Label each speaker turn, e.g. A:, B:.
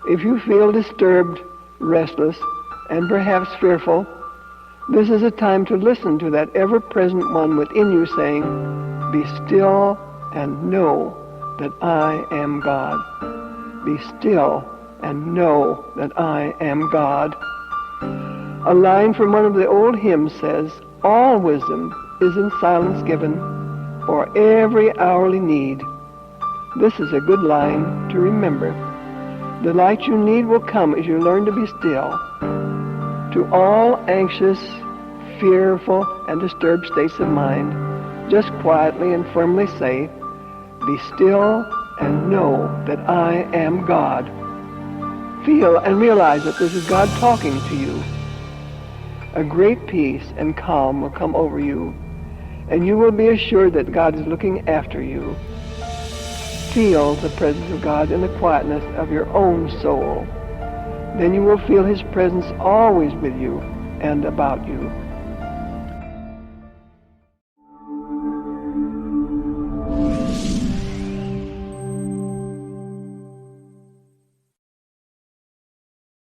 A: If you feel disturbed, restless, and perhaps fearful, this is a time to listen to that ever-present one within you saying, "Be still and know that I am God. Be still and know that I am God." A line from one of the old hymns says, "All wisdom is in silence given for every hourly need." This is a good line to remember. The light you need will come as you learn to be still. To all anxious, fearful, and disturbed states of mind, just quietly and firmly say, "Be still and know that I am God." Feel and realize that this is God talking to you. A great peace and calm will come over you, and you will be assured that God is looking after you. Feel the presence of God in the quietness of your own soul. Then you will feel His presence always with you and about you.